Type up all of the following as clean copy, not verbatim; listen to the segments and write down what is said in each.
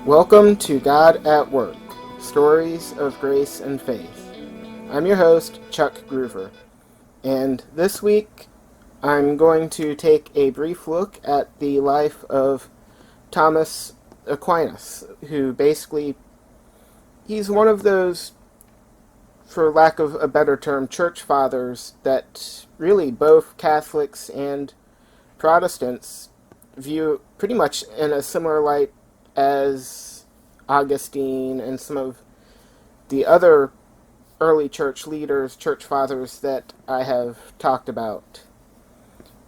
Welcome to God at Work, Stories of Grace and Faith. I'm your host, Chuck Groover, and this week I'm going to take a brief look at the life of Thomas Aquinas, who basically, he's one of those, for lack of a better term, church fathers that really both Catholics and Protestants view pretty much in a similar light as Augustine and some of the other early church leaders, church fathers that I have talked about.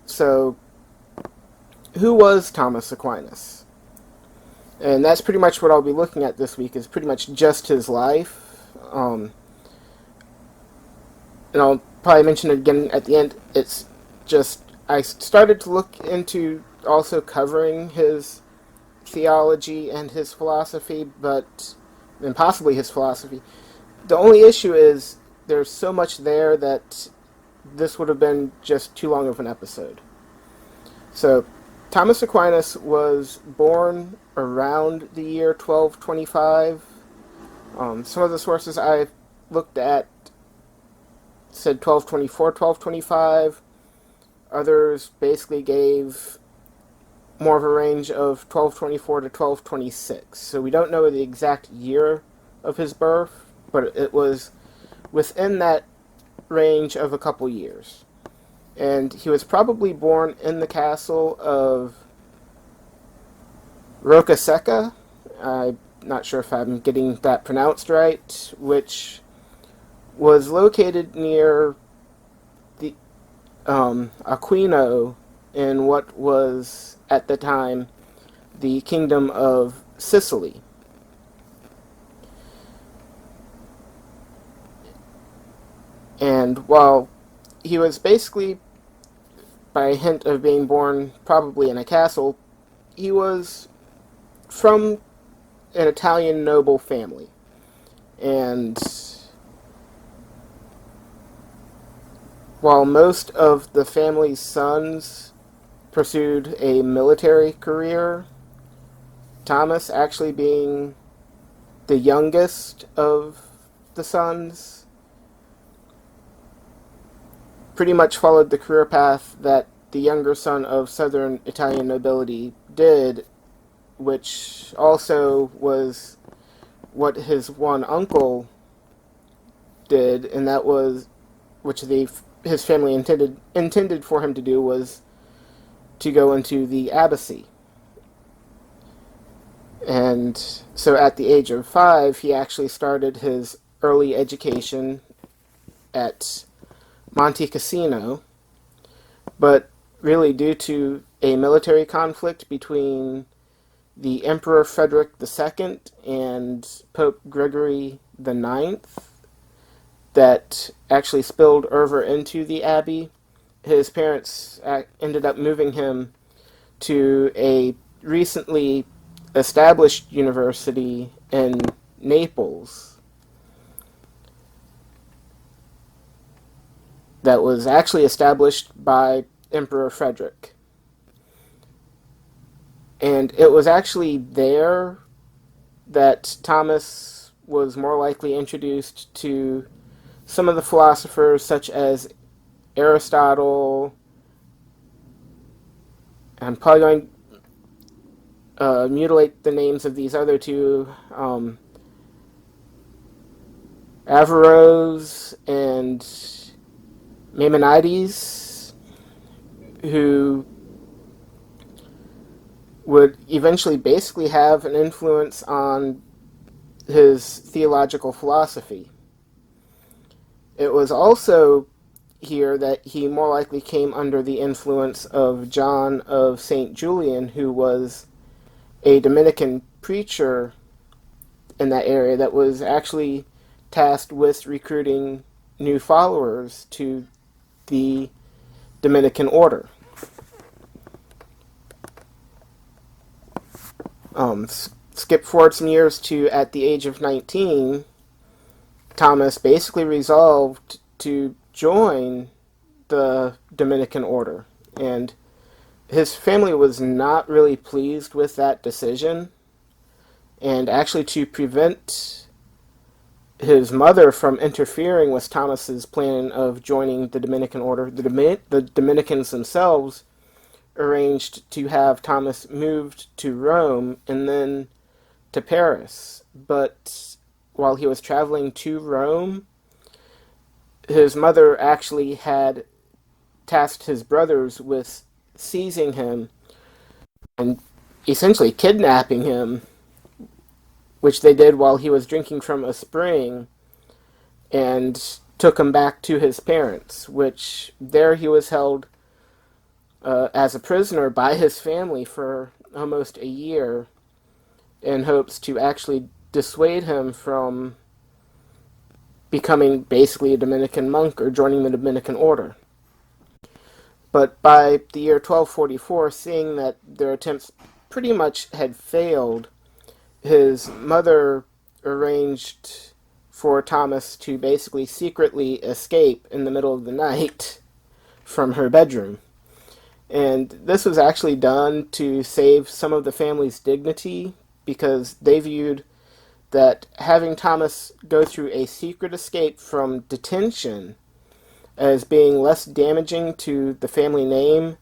So, who was Thomas Aquinas? And that's pretty much what I'll be looking at this week, is pretty much just his life. And I'll probably mention it again at the end. It's just, I started to look into also covering his theology and his philosophy, and possibly his philosophy. The only issue is there's so much there that this would have been just too long of an episode. So, Thomas Aquinas was born around the year 1225. Some of the sources I looked at said 1224, 1225. Others basically gave more of a range of 1224 to 1226. So we don't know the exact year of his birth, but it was within that range of a couple years. And he was probably born in the castle of Roccasecca. I'm not sure if I'm getting that pronounced right, which was located near the Aquino in what was at the time the Kingdom of Sicily. And while he was basically, by a hint of being born probably in a castle, he was from an Italian noble family. And while most of the family's sons pursued a military career, Thomas, actually being the youngest of the sons, pretty much followed the career path that the younger son of southern Italian nobility did, which also was what his one uncle did, and that was, which his family intended for him to do, was to go into the abbacy. And so at the age of 5, he actually started his early education at Monte Cassino, but really due to a military conflict between the Emperor Frederick II and Pope Gregory IX that actually spilled over into the abbey, his parents ended up moving him to a recently established university in Naples that was actually established by Emperor Frederick. And it was actually there that Thomas was more likely introduced to some of the philosophers such as Aristotle. I'm probably going to mutilate the names of these other two, Averroes and Maimonides, who would eventually basically have an influence on his theological philosophy. It was also here that he more likely came under the influence of John of St. Julian, who was a Dominican preacher in that area that was actually tasked with recruiting new followers to the Dominican order. Skip forward some years to at the age of 19, Thomas basically resolved to join the Dominican order, and his family was not really pleased with that decision, And actually, to prevent his mother from interfering with Thomas's plan of joining the Dominican order, the Dominicans themselves arranged to have Thomas moved to Rome and then to Paris. But while he was traveling to Rome, his mother actually had tasked his brothers with seizing him and essentially kidnapping him, which they did while he was drinking from a spring, and took him back to his parents, which there he was held as a prisoner by his family for almost a year in hopes to actually dissuade him from becoming basically a Dominican monk or joining the Dominican order. But by the year 1244, seeing that their attempts pretty much had failed, his mother arranged for Thomas to basically secretly escape in the middle of the night from her bedroom. And this was actually done to save some of the family's dignity, because they viewed that having Thomas go through a secret escape from detention as being less damaging to the family name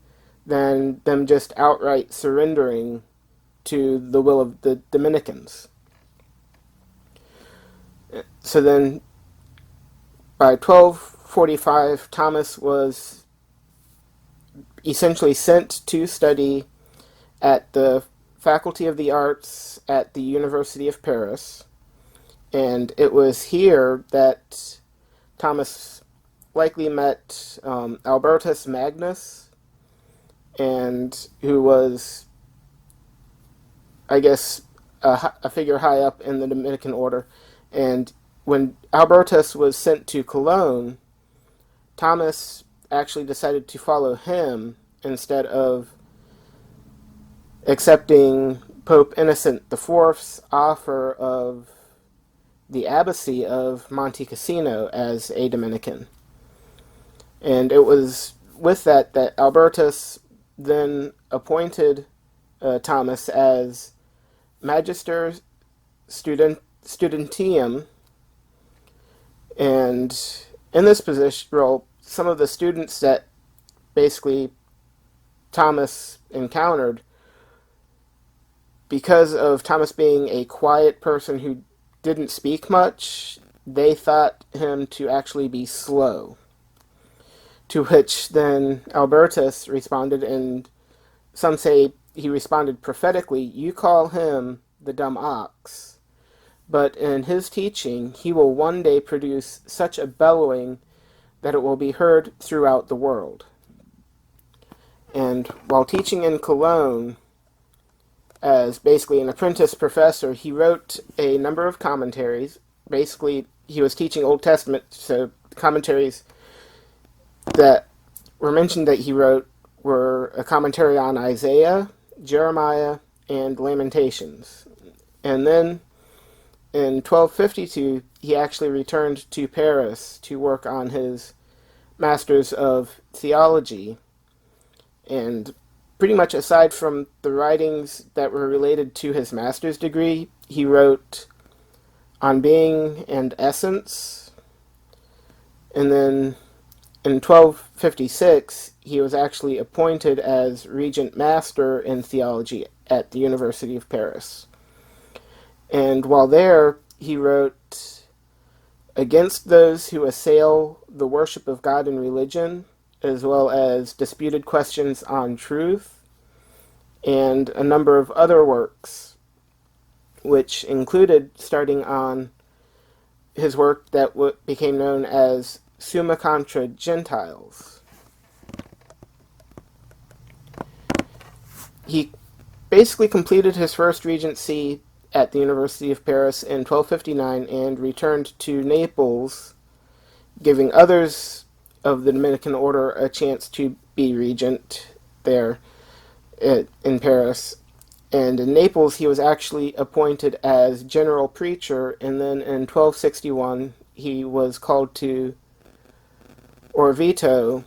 than them just outright surrendering to the will of the Dominicans. So then, by 1245, Thomas was essentially sent to study at the Faculty of the Arts at the University of Paris, and it was here that Thomas likely met Albertus Magnus, and who was, I guess, a figure high up in the Dominican order. And when Albertus was sent to Cologne, Thomas actually decided to follow him instead of accepting Pope Innocent IV's offer of the abbacy of Monte Cassino as a Dominican. And it was with that that Albertus then appointed Thomas as Magister Studentium, and in this position role, some of the students that basically Thomas encountered, because of Thomas being a quiet person who didn't speak much, they thought him to actually be slow. To which then Albertus responded, and some say he responded prophetically, "You call him the dumb ox, but in his teaching he will one day produce such a bellowing that it will be heard throughout the world." And while teaching in Cologne, as basically an apprentice professor, he wrote a number of commentaries. Basically, he was teaching Old Testament, so commentaries that were mentioned that he wrote were a commentary on Isaiah, Jeremiah, and Lamentations. And then in 1252, he actually returned to Paris to work on his Masters of Theology. And pretty much aside from the writings that were related to his master's degree, he wrote on Being and Essence. And then in 1256, he was actually appointed as Regent Master in Theology at the University of Paris. And while there, he wrote against those who assail the worship of God and religion, as well as disputed questions on truth, and a number of other works, which included starting on his work that became known as Summa Contra Gentiles. He basically completed his first regency at the University of Paris in 1259 and returned to Naples, giving others of the Dominican order a chance to be regent there in Paris. And in Naples, he was actually appointed as general preacher, and then in 1261, he was called to Orvieto,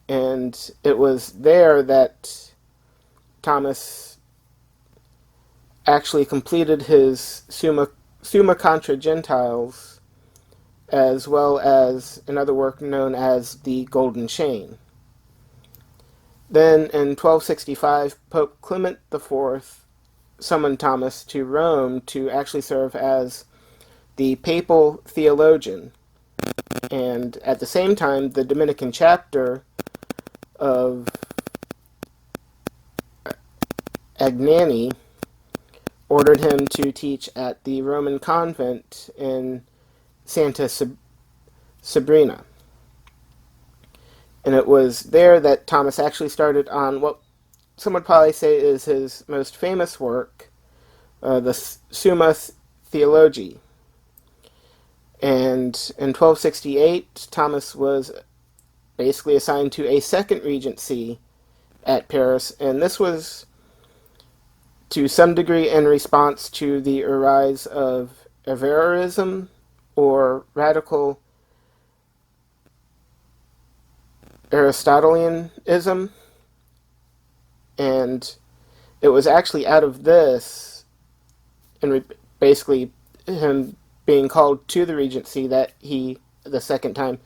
and it was there that Thomas actually completed his Summa Contra Gentiles, as well as another work known as the Golden Chain. Then in 1265, Pope Clement IV summoned Thomas to Rome to actually serve as the papal theologian. And at the same time, the Dominican chapter of Agnani ordered him to teach at the Roman convent in Santa Sabrina. And it was there that Thomas actually started on what some would probably say is his most famous work, the Summa Theologiae. And in 1268, Thomas was basically assigned to a second regency at Paris, and this was to some degree in response to the rise of Averroism, or radical Aristotelianism, and it was actually out of this, and basically him being called to the regency, that he, the second time,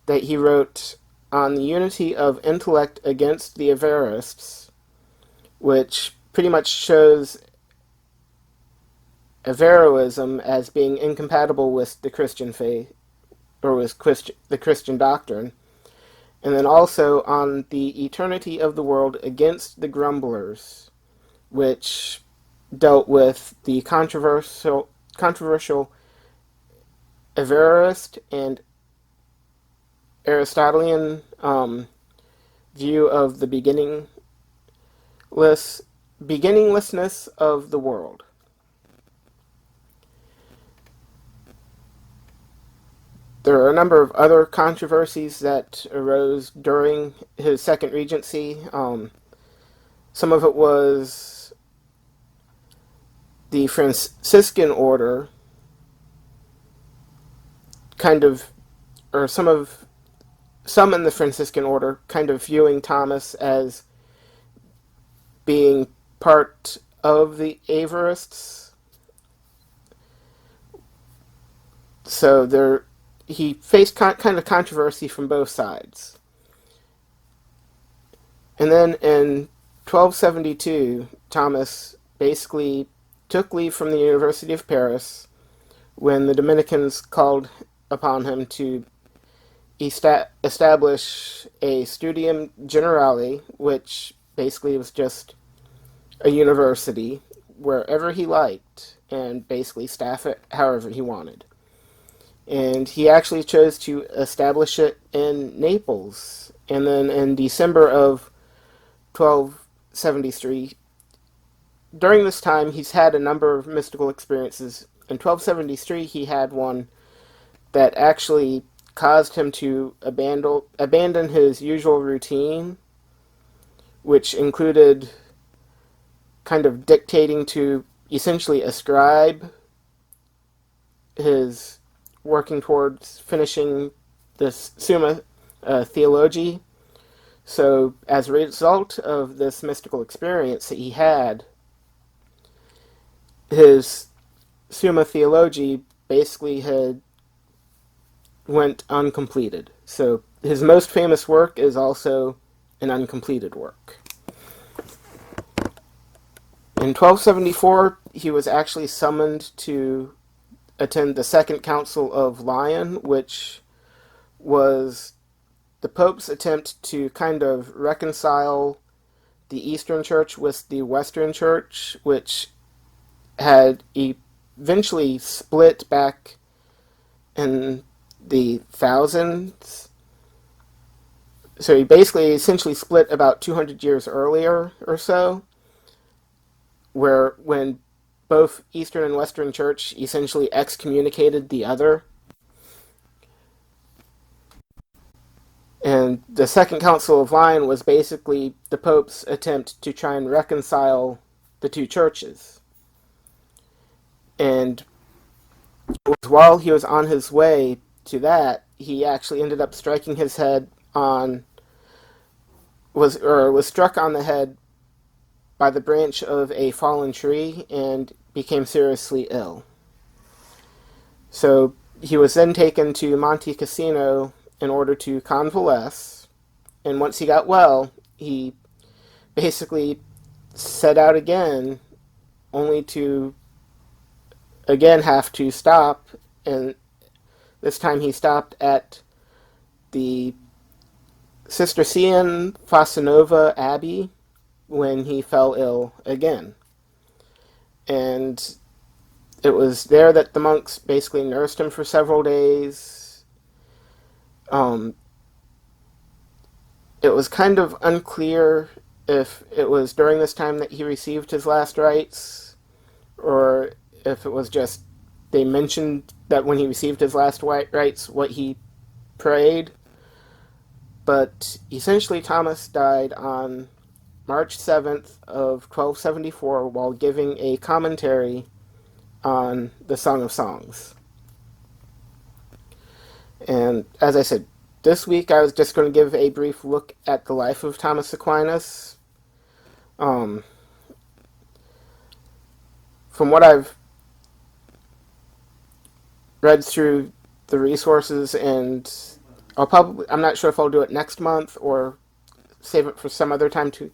that he wrote on the unity of intellect against the Averroists, which pretty much shows Averroism as being incompatible with the Christian faith, or with the Christian doctrine, and then also on the eternity of the world against the grumblers, which dealt with the controversial Averroist and Aristotelian view of the beginninglessness of the world. There are a number of other controversies that arose during his second regency. Some of it was the Franciscan order some in the Franciscan order kind of viewing Thomas as being part of the Avarists. So he faced kind of controversy from both sides. And then in 1272, Thomas basically took leave from the University of Paris when the Dominicans called upon him to establish a studium generale, which basically was just a university wherever he liked, and basically staff it however he wanted. And he actually chose to establish it in Naples. And then in December of 1273, during this time, he's had a number of mystical experiences. In 1273, he had one that actually caused him to abandon his usual routine, which included kind of dictating to essentially a scribe his working towards finishing this Summa Theologiae. So as a result of this mystical experience that he had, his Summa Theologiae basically went uncompleted. So his most famous work is also an uncompleted work. In 1274, he was actually summoned to attend the Second Council of Lyon, which was the Pope's attempt to kind of reconcile the Eastern Church with the Western Church, which had eventually split back in the thousands. So he basically essentially split about 200 years earlier or so, when both Eastern and Western Church essentially excommunicated the other. And the Second Council of Lyon was basically the Pope's attempt to try and reconcile the two churches. And while he was on his way to that, he actually ended up striking his head was struck on the head by the branch of a fallen tree and became seriously ill. So he was then taken to Monte Cassino in order to convalesce, and once he got well, he basically set out again, only to again have to stop, and this time he stopped at the Cistercian Fasanova Abbey when he fell ill again. And it was there that the monks basically nursed him for several days. It was kind of unclear if it was during this time that he received his last rites, or if it was just they mentioned that when he received his last rites what he prayed. But essentially Thomas died on March 7th of 1274 while giving a commentary on the Song of Songs. And as I said, this week I was just going to give a brief look at the life of Thomas Aquinas. From what I've read through the resources, and I'm not sure if I'll do it next month or save it for some other time to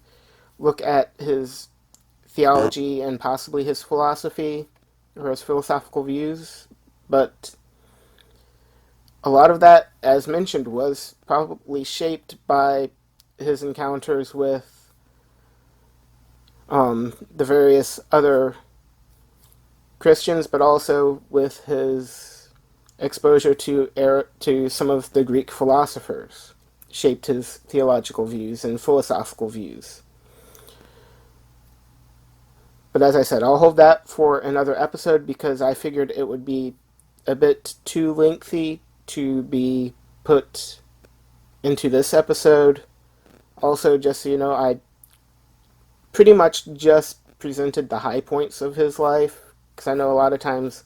look at his theology and possibly his philosophy or his philosophical views, but a lot of that, as mentioned, was probably shaped by his encounters with the various other Christians, but also with his exposure to some of the Greek philosophers, shaped his theological views and philosophical views. But as I said, I'll hold that for another episode because I figured it would be a bit too lengthy to be put into this episode. Also, just so you know, I pretty much just presented the high points of his life, because I know a lot of times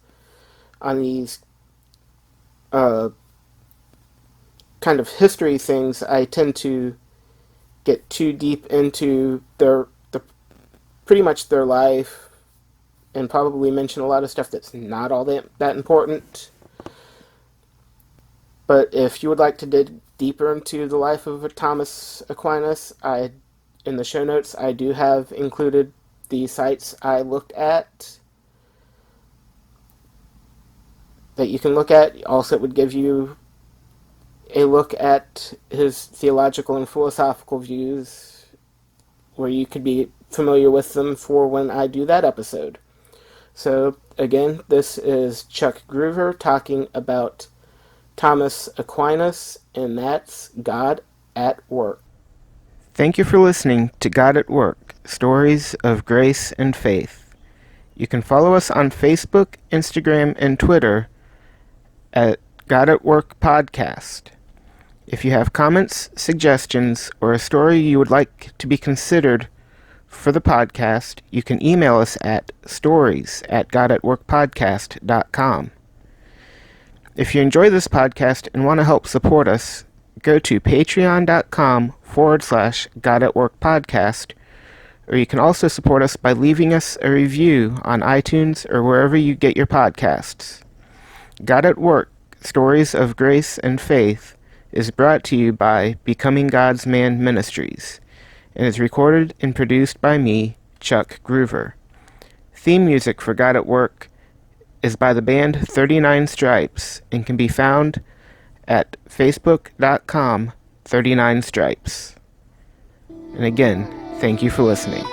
on these kind of history things, I tend to get too deep into pretty much their life and probably mention a lot of stuff that's not all that important. But if you would like to dig deeper into the life of Thomas Aquinas, in the show notes I do have included the sites I looked at that you can look at. Also, it would give you a look at his theological and philosophical views, where you could be familiar with them for when I do that episode. So, again, this is Chuck Groover talking about Thomas Aquinas, and that's God at Work. Thank you for listening to God at Work, Stories of Grace and Faith. You can follow us on Facebook, Instagram, and Twitter at God at Work Podcast. If you have comments, suggestions, or a story you would like to be considered for the podcast, you can email us at stories@godatworkpodcast.com. If you enjoy this podcast and want to help support us, go to patreon.com/GodAtWorkPodcast, or you can also support us by leaving us a review on iTunes or wherever you get your podcasts. God at Work, Stories of Grace and Faith is brought to you by Becoming God's Man Ministries, and is recorded and produced by me, Chuck Groover. Theme music for God at Work is by the band 39 Stripes and can be found at facebook.com/39stripes. And again, thank you for listening.